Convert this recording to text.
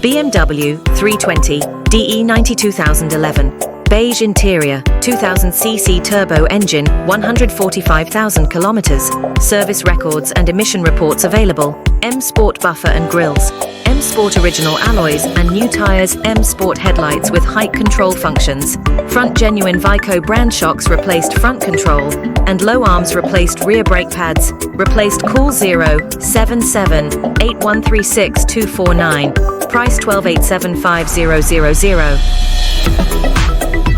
BMW 320 DE90 2011. Beige interior, 2000cc turbo engine, 145,000 kilometers. Service records and emission reports available. M Sport buffer and grills. M Sport original alloys and new tires. M Sport headlights with height control functions. Front Genuine Vaico brand shocks replaced front control. And low arms replaced rear brake pads. Replaced. Call 077-8136-249. Price 12,875,000.